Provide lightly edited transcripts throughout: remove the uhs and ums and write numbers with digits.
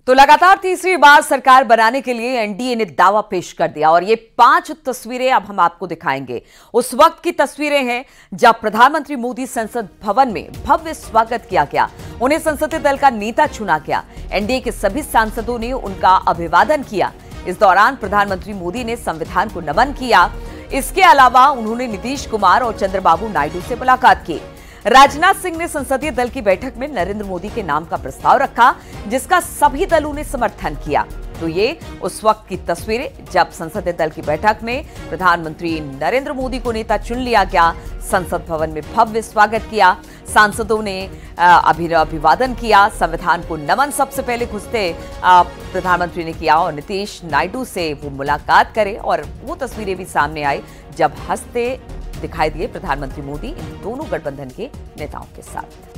तो लगातार तीसरी बार सरकार बनाने के लिए एनडीए ने दावा पेश कर दिया और ये 5 तस्वीरें अब हम आपको दिखाएंगे। उस वक्त की तस्वीरें हैं जब प्रधानमंत्री मोदी संसद भवन में भव्य स्वागत किया गया। उन्हें संसदीय दल का नेता चुना गया। एनडीए के सभी सांसदों ने उनका अभिवादन किया। इस दौरान प्रधानमंत्री मोदी ने संविधान को नमन किया। इसके अलावा उन्होंने नीतीश कुमार और चंद्रबाबू नायडू से मुलाकात की। राजनाथ सिंह ने संसदीय दल की बैठक में नरेंद्र मोदी के नाम का प्रस्ताव रखा, जिसका सभी दलों ने समर्थन किया। तो ये उस वक्त की तस्वीरें जब संसदीय दल की बैठक में प्रधानमंत्री नरेंद्र मोदी को नेता चुन लिया गया। संसद भवन में भव्य स्वागत किया, सांसदों ने अभिवादन किया, संविधान को नमन सबसे पहले घुसते प्रधानमंत्री ने किया और नीतीश नायडू से वो मुलाकात करे और वो तस्वीरें भी सामने आई जब हंसते दिखाई दिए प्रधानमंत्री मोदी इन दोनों गठबंधन के नेताओं के साथ।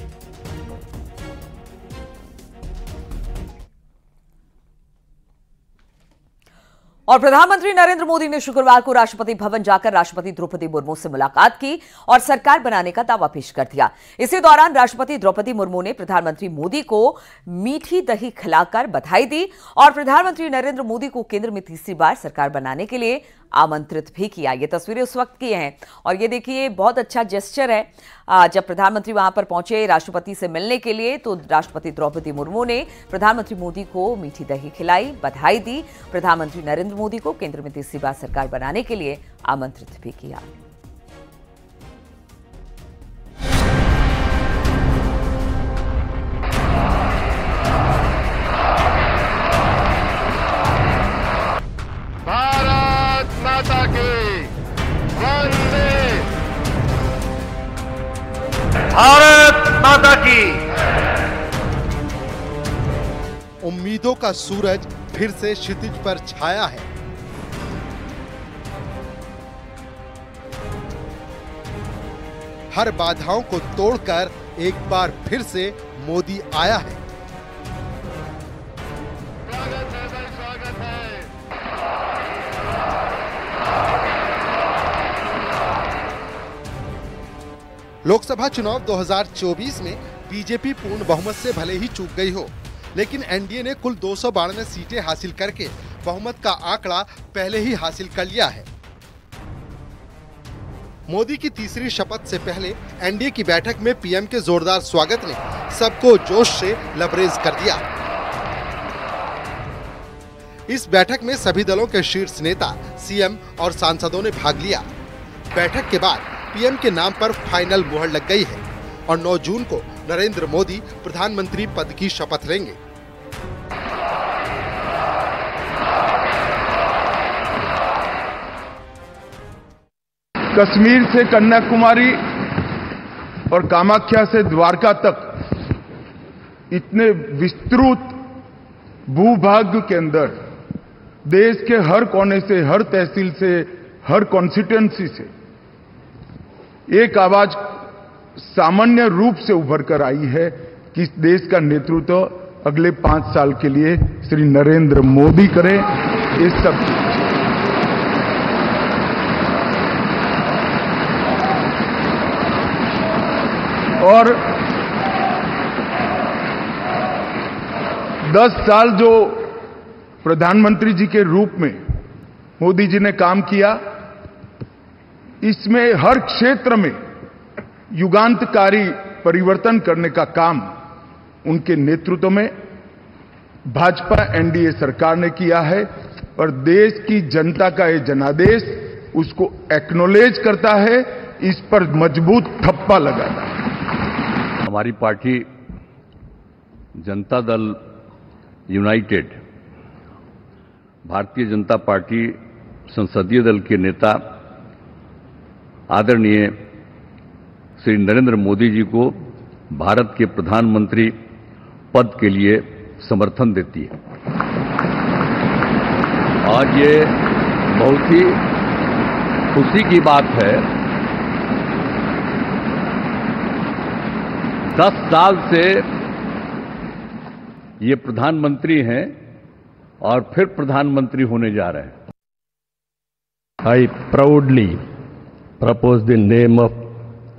और प्रधानमंत्री नरेंद्र मोदी ने शुक्रवार को राष्ट्रपति भवन जाकर राष्ट्रपति द्रौपदी मुर्मू से मुलाकात की और सरकार बनाने का दावा पेश कर दिया। इसी दौरान राष्ट्रपति द्रौपदी मुर्मू ने प्रधानमंत्री मोदी को मीठी दही खिलाकर बधाई दी और प्रधानमंत्री नरेंद्र मोदी को केंद्र में तीसरी बार सरकार बनाने के लिए आमंत्रित भी किया। ये तस्वीरें उस वक्त की हैं और ये देखिए बहुत अच्छा जेस्चर है। जब प्रधानमंत्री वहां पर पहुंचे राष्ट्रपति से मिलने के लिए तो राष्ट्रपति द्रौपदी मुर्मू ने प्रधानमंत्री मोदी को मीठी दही खिलाई, बधाई दी। प्रधानमंत्री नरेंद्र मोदी को केंद्र में तीसरी बार सरकार बनाने के लिए आमंत्रित भी किया। भारत माता की। उम्मीदों का सूरज फिर से क्षितिज पर छाया है। हर बाधाओं को तोड़कर एक बार फिर से मोदी आया है। स्वागत है भाई, स्वागत है। लोकसभा चुनाव 2024 में बीजेपी पूर्ण बहुमत से भले ही चूक गई हो, लेकिन एनडीए ने कुल 292 सीटें हासिल करके बहुमत का आंकड़ा पहले ही हासिल कर लिया है। मोदी की तीसरी शपथ से पहले एनडीए की बैठक में पीएम के जोरदार स्वागत ने सबको जोश से लबरेज कर दिया। इस बैठक में सभी दलों के शीर्ष नेता, सीएम और सांसदों ने भाग लिया। बैठक के बाद पीएम के नाम पर फाइनल मुहर लग गई है और 9 जून को नरेंद्र मोदी प्रधानमंत्री पद की शपथ लेंगे। कश्मीर से कन्याकुमारी और कामाख्या से द्वारका तक इतने विस्तृत भूभाग के अंदर देश के हर कोने से, हर तहसील से, हर कॉन्स्टिट्यूएंसी से एक आवाज सामान्य रूप से उभर कर आई है कि इस देश का नेतृत्व अगले 5 साल के लिए श्री नरेंद्र मोदी करें। इस सब और 10 साल जो प्रधानमंत्री जी के रूप में मोदी जी ने काम किया, इसमें हर क्षेत्र में युगांतकारी परिवर्तन करने का काम उनके नेतृत्व में भाजपा एनडीए सरकार ने किया है और देश की जनता का ये जनादेश उसको एक्नॉलेज करता है, इस पर मजबूत ठप्पा लगाता है। हमारी party Janata Dal United, Bharatiya Janata party संसदीय दल के नेता आदरणीय श्री नरेंद्र मोदी जी को भारत के प्रधानमंत्री पद के लिए समर्थन देती है। आज ये बहुत ही खुशी की बात है। 10 साल से ये प्रधानमंत्री हैं और फिर प्रधानमंत्री होने जा रहे हैं। I proudly propose the name of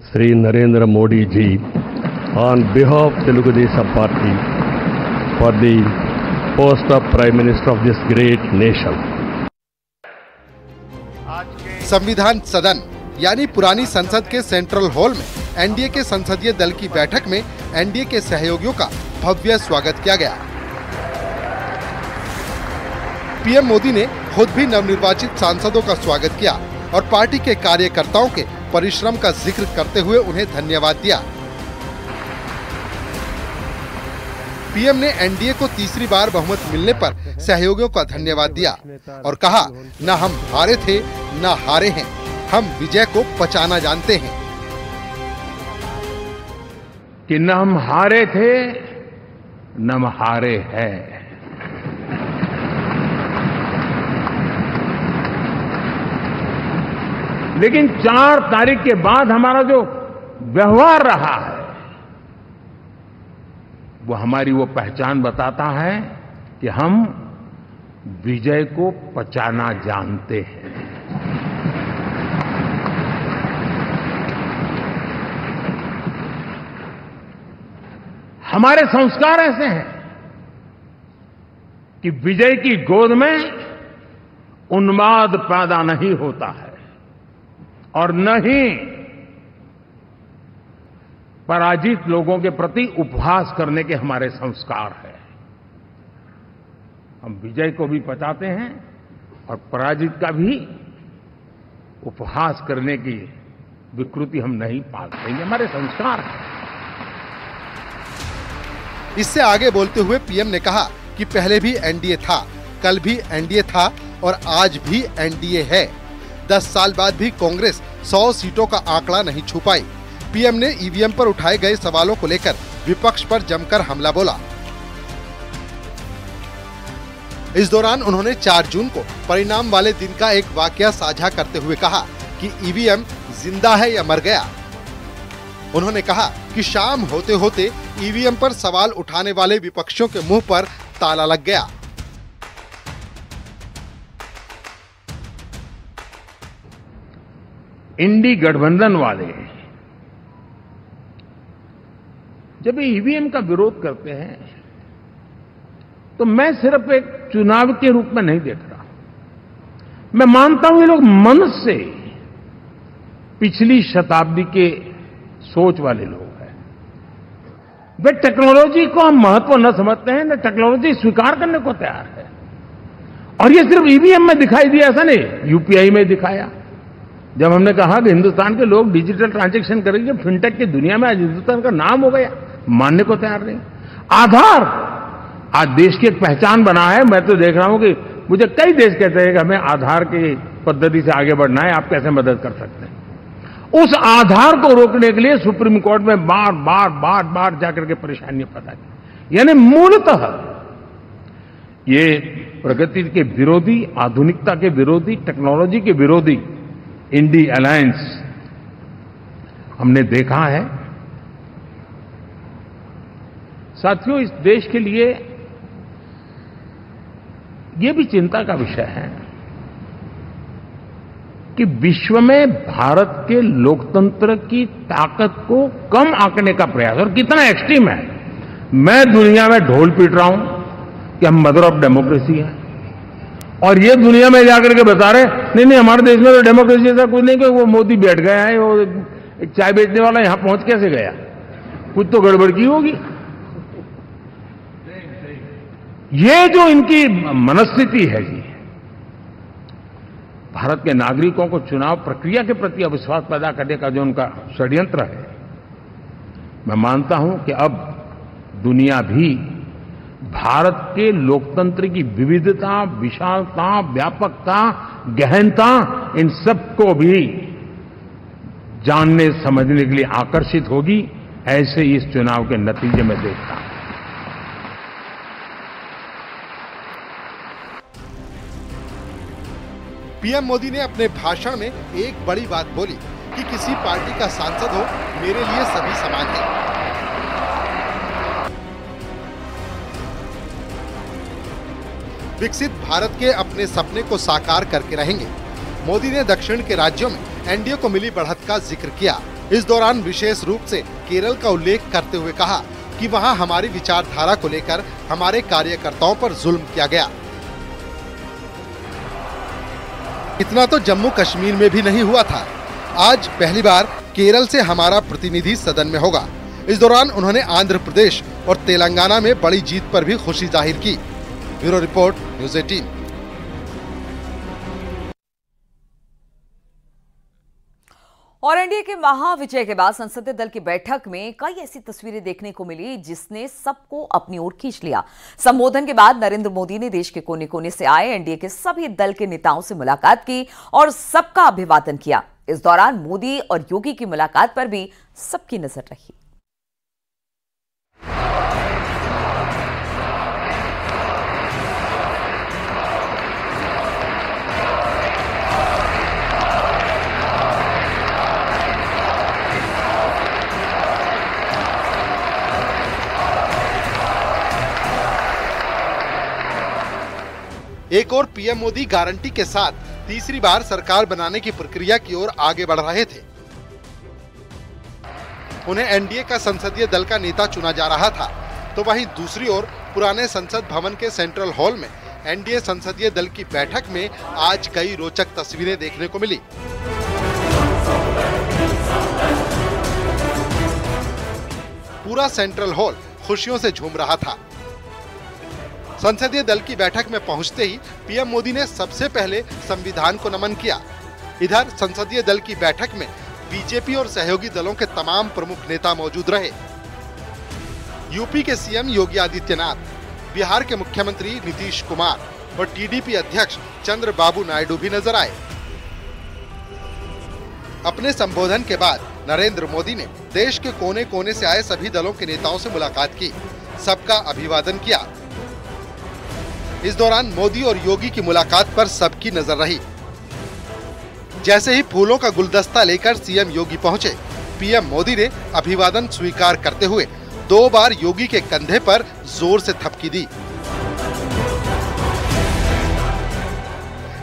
Sri Narendra Modi ji on behalf of Telugu Desam Party for the post of Prime Minister of this great nation. संविधान सदन यानी पुरानी संसद के सेंट्रल हॉल में एनडीए के संसदीय दल की बैठक में एनडीए के सहयोगियों का भव्य स्वागत किया गया। पीएम मोदी ने खुद भी नवनिर्वाचित सांसदों का स्वागत किया और पार्टी के कार्यकर्ताओं के परिश्रम का जिक्र करते हुए उन्हें धन्यवाद दिया। पीएम ने एनडीए को तीसरी बार बहुमत मिलने पर सहयोगियों का धन्यवाद दिया और कहा, न हम हारे थे न हारे हैं, हम विजय को पचाना जानते हैं। कि न हम हारे थे न हम हारे हैं। लेकिन 4 तारीख के बाद हमारा जो व्यवहार रहा है वो हमारी वो पहचान बताता है कि हम विजय को पचाना जानते हैं। हमारे संस्कार ऐसे हैं कि विजय की गोद में उन्माद पैदा नहीं होता है और न ही पराजित लोगों के प्रति उपहास करने के हमारे संस्कार है। हम विजय को भी पचाते हैं और पराजित का भी उपहास करने की विकृति हम नहीं पालते, ये हमारे संस्कार है। इससे आगे बोलते हुए पीएम ने कहा कि पहले भी एनडीए था, कल भी एनडीए था और आज भी एनडीए है। 10 साल बाद भी कांग्रेस 100 सीटों का आंकड़ा नहीं छू पाई। पीएम ने ईवीएम पर उठाए गए सवालों को लेकर विपक्ष पर जमकर हमला बोला। इस दौरान उन्होंने 4 जून को परिणाम वाले दिन का एक वाकया साझा करते हुए कहा कि ईवीएम जिंदा है या मर गया। उन्होंने कहा कि शाम होते होते ईवीएम पर सवाल उठाने वाले विपक्षियों के मुंह पर ताला लग गया। इंडी गठबंधन वाले जब ईवीएम का विरोध करते हैं तो मैं सिर्फ एक चुनाव के रूप में नहीं देख रहा। मैं मानता हूं ये लोग मन से पिछली शताब्दी के सोच वाले लोग हैं। वे टेक्नोलॉजी को हम महत्व न समझते हैं, न टेक्नोलॉजी स्वीकार करने को तैयार है। और ये सिर्फ ईवीएम में दिखाई दिया ऐसा नहीं, यूपीआई में दिखाया। जब हमने कहा कि हिंदुस्तान के लोग डिजिटल ट्रांजैक्शन करेंगे, फिनटेक की दुनिया में आज हिंदुस्तान का नाम हो गया, मानने को तैयार नहीं। आधार आज देश की एक पहचान बना है। मैं तो देख रहा हूं कि मुझे कई देश कहते हैं कि हमें आधार की पद्धति से आगे बढ़ना है, आप कैसे मदद कर सकते हैं। उस आधार को रोकने के लिए सुप्रीम कोर्ट में बार जाकर के परेशानियां पैदा की। यानी मूलतः ये प्रगति के विरोधी, आधुनिकता के विरोधी, टेक्नोलॉजी के विरोधी इंडी अलायंस हमने देखा है। साथियों, इस देश के लिए ये भी चिंता का विषय है कि विश्व में भारत के लोकतंत्र की ताकत को कम आंकने का प्रयास, और कितना एक्सट्रीम है। मैं दुनिया में ढोल पीट रहा हूं कि हम मदर ऑफ डेमोक्रेसी है, और ये दुनिया में जाकर के बता रहे नहीं हमारे देश में तो डेमोक्रेसी ऐसा कुछ नहीं, कि वो मोदी बैठ गया है, वो एक चाय बेचने वाला यहां पहुंच कैसे गया, कुछ तो गड़बड़ की होगी। ये जो इनकी मनस्थिति है जी, भारत के नागरिकों को चुनाव प्रक्रिया के प्रति अविश्वास पैदा करने का जो उनका षड्यंत्र है, मैं मानता हूं कि अब दुनिया भी भारत के लोकतंत्र की विविधता, विशालता, व्यापकता, गहनता, इन सबको भी जानने समझने के लिए आकर्षित होगी। ऐसे ही इस चुनाव के नतीजे में देखता हूं। पीएम मोदी ने अपने भाषण में एक बड़ी बात बोली कि किसी पार्टी का सांसद हो, मेरे लिए सभी समान हैं। विकसित भारत के अपने सपने को साकार करके रहेंगे। मोदी ने दक्षिण के राज्यों में एनडीए को मिली बढ़त का जिक्र किया। इस दौरान विशेष रूप से केरल का उल्लेख करते हुए कहा कि वहां हमारी विचारधारा को लेकर हमारे कार्यकर्ताओं पर जुल्म किया गया। इतना तो जम्मू कश्मीर में भी नहीं हुआ था। आज पहली बार केरल से हमारा प्रतिनिधि सदन में होगा। इस दौरान उन्होंने आंध्र प्रदेश और तेलंगाना में बड़ी जीत पर भी खुशी जाहिर की। Bureau report, news 18। और एनडीए के महाविजय के बाद संसदीय दल की बैठक में कई ऐसी तस्वीरें देखने को मिली जिसने सबको अपनी ओर खींच लिया। संबोधन के बाद नरेंद्र मोदी ने देश के कोने कोने से आए एनडीए के सभी दल के नेताओं से मुलाकात की और सबका अभिवादन किया। इस दौरान मोदी और योगी की मुलाकात पर भी सबकी नजर रही। एक और पीएम मोदी गारंटी के साथ तीसरी बार सरकार बनाने की प्रक्रिया की ओर आगे बढ़ रहे थे। उन्हें एनडीए का संसदीय दल का नेता चुना जा रहा था, तो वहीं दूसरी ओर पुराने संसद भवन के सेंट्रल हॉल में एनडीए संसदीय दल की बैठक में आज कई रोचक तस्वीरें देखने को मिली। पूरा सेंट्रल हॉल खुशियों से झूम रहा था। संसदीय दल की बैठक में पहुंचते ही पीएम मोदी ने सबसे पहले संविधान को नमन किया। इधर संसदीय दल की बैठक में बीजेपी और सहयोगी दलों के तमाम प्रमुख नेता मौजूद रहे। यूपी के सीएम योगी आदित्यनाथ, बिहार के मुख्यमंत्री नीतीश कुमार और टीडीपी अध्यक्ष चंद्रबाबू नायडू भी नजर आए। अपने संबोधन के बाद नरेंद्र मोदी ने देश के कोने कोने से आए सभी दलों के नेताओं से मुलाकात की, सबका अभिवादन किया। इस दौरान मोदी और योगी की मुलाकात पर सबकी नजर रही। जैसे ही फूलों का गुलदस्ता लेकर सीएम योगी पहुंचे, पीएम मोदी ने अभिवादन स्वीकार करते हुए 2 बार योगी के कंधे पर जोर से थपकी दी।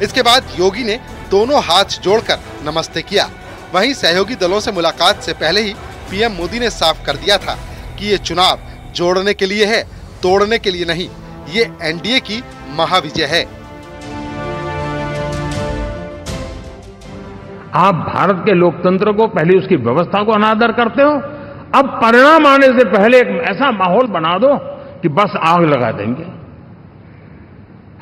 इसके बाद योगी ने दोनों हाथ जोड़कर नमस्ते किया। वहीं सहयोगी दलों से मुलाकात से पहले ही पीएम मोदी ने साफ कर दिया था कि ये चुनाव जोड़ने के लिए है, तोड़ने के लिए नहीं। ये एनडीए की महाविजय है। आप भारत के लोकतंत्र को, पहले उसकी व्यवस्था को अनादर करते हो। अब परिणाम आने से पहले एक ऐसा माहौल बना दो कि बस आग लगा देंगे।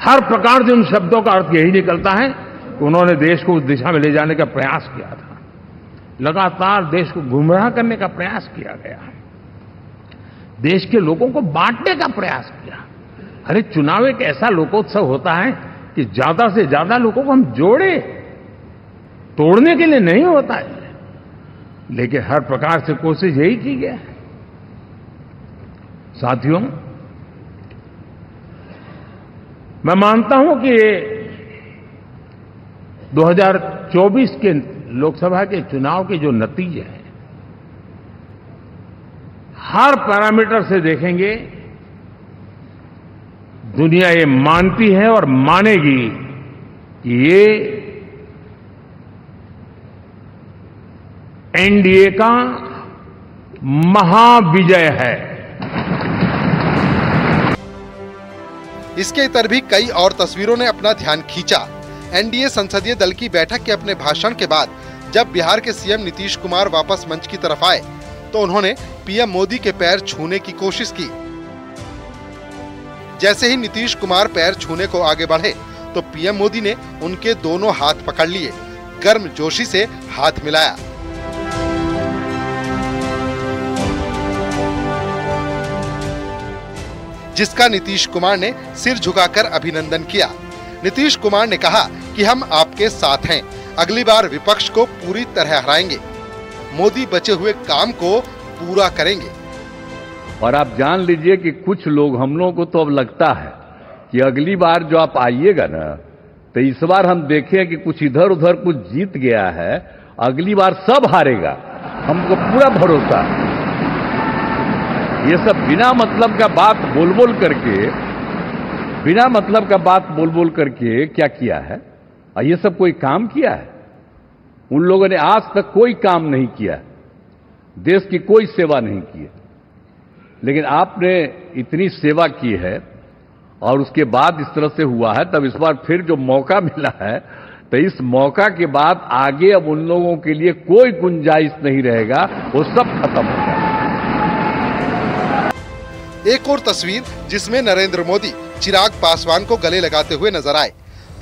हर प्रकार से उन शब्दों का अर्थ यही निकलता है कि उन्होंने देश को उस दिशा में ले जाने का प्रयास किया था। लगातार देश को गुमराह करने का प्रयास किया गया, देश के लोगों को बांटने का प्रयास किया। अरे चुनाव एक ऐसा लोकोत्सव होता है कि ज्यादा से ज्यादा लोगों को हम जोड़े, तोड़ने के लिए नहीं होता है। लेकिन हर प्रकार से कोशिश यही की गई है। साथियों, मैं मानता हूं कि 2024 के लोकसभा के चुनाव के जो नतीजे हैं, हर पैरामीटर से देखेंगे, दुनिया ये मानती है और मानेगी कि ये एनडीए का महाविजय है। इसके इतर भी कई और तस्वीरों ने अपना ध्यान खींचा। एनडीए संसदीय दल की बैठक के अपने भाषण के बाद जब बिहार के सीएम नीतीश कुमार वापस मंच की तरफ आए, तो उन्होंने पीएम मोदी के पैर छूने की कोशिश की। जैसे ही नीतीश कुमार पैर छूने को आगे बढ़े, तो पीएम मोदी ने उनके दोनों हाथ पकड़ लिए, गर्मजोशी से हाथ मिलाया। जिसका नीतीश कुमार ने सिर झुकाकर अभिनंदन किया। नीतीश कुमार ने कहा कि हम आपके साथ हैं, अगली बार विपक्ष को पूरी तरह हराएंगे, मोदी बचे हुए काम को पूरा करेंगे। और आप जान लीजिए कि कुछ लोग, हम लोगों को तो अब लगता है कि अगली बार जो आप आइएगा ना, तो इस बार हम देखें कि कुछ इधर उधर कुछ जीत गया है, अगली बार सब हारेगा, हमको पूरा भरोसा है। ये सब बिना मतलब का बात बोल बोल करके क्या किया है? और ये सब कोई काम किया है? उन लोगों ने आज तक कोई काम नहीं किया, देश की कोई सेवा नहीं की। लेकिन आपने इतनी सेवा की है और उसके बाद इस तरह से हुआ है, तब इस बार फिर जो मौका मिला है, तो इस मौका के बाद आगे अब उन लोगों के लिए कोई गुंजाइश नहीं रहेगा, वो सब खत्म हो जाएगा। एक और तस्वीर जिसमें नरेंद्र मोदी चिराग पासवान को गले लगाते हुए नजर आए।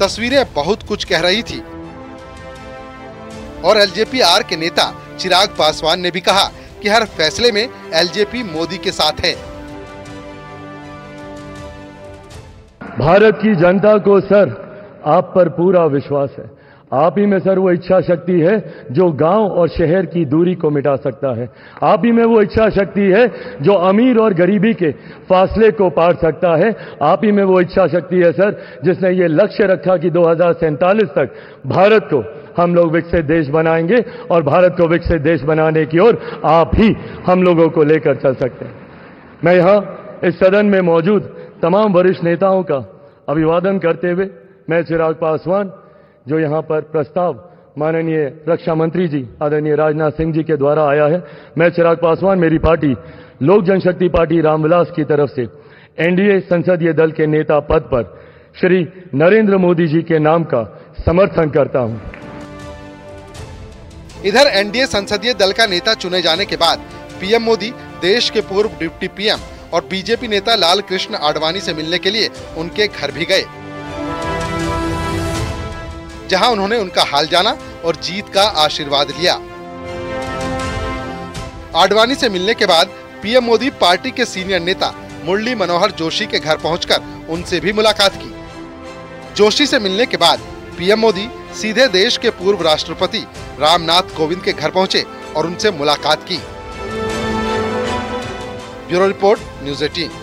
तस्वीरें बहुत कुछ कह रही थी और एलजेपी-आर के नेता चिराग पासवान ने भी कहा कि हर फैसले में एलजेपी मोदी के साथ है। भारत की जनता को सर आप पर पूरा विश्वास है। आप ही में सर वो इच्छा शक्ति है जो गांव और शहर की दूरी को मिटा सकता है। आप ही में वो इच्छा शक्ति है जो अमीर और गरीबी के फासले को पार सकता है। आप ही में वो इच्छा शक्ति है सर जिसने ये लक्ष्य रखा कि 2047 तक भारत को हम लोग विकसित देश बनाएंगे और भारत को विकसित देश बनाने की ओर आप ही हम लोगों को लेकर चल सकते हैं। मैं यहाँ इस सदन में मौजूद तमाम वरिष्ठ नेताओं का अभिवादन करते हुए मैं चिराग पासवान जो यहाँ पर प्रस्ताव माननीय रक्षा मंत्री जी आदरणीय राजनाथ सिंह जी के द्वारा आया है, मैं चिराग पासवान मेरी पार्टी लोक जनशक्ति पार्टी रामविलास की तरफ से एनडीए संसदीय दल के नेता पद पर श्री नरेंद्र मोदी जी के नाम का समर्थन करता हूं। इधर एनडीए संसदीय दल का नेता चुने जाने के बाद पीएम मोदी देश के पूर्व डिप्टी पीएम और बीजेपी नेता लाल कृष्ण आडवाणी से मिलने के लिए उनके घर भी गए, जहां उन्होंने उनका हाल जाना और जीत का आशीर्वाद लिया। आडवाणी से मिलने के बाद पीएम मोदी पार्टी के सीनियर नेता मुरली मनोहर जोशी के घर पहुंचकर उनसे भी मुलाकात की। जोशी से मिलने के बाद पीएम मोदी सीधे देश के पूर्व राष्ट्रपति रामनाथ कोविंद के घर पहुंचे और उनसे मुलाकात की। Bureau report, news 18।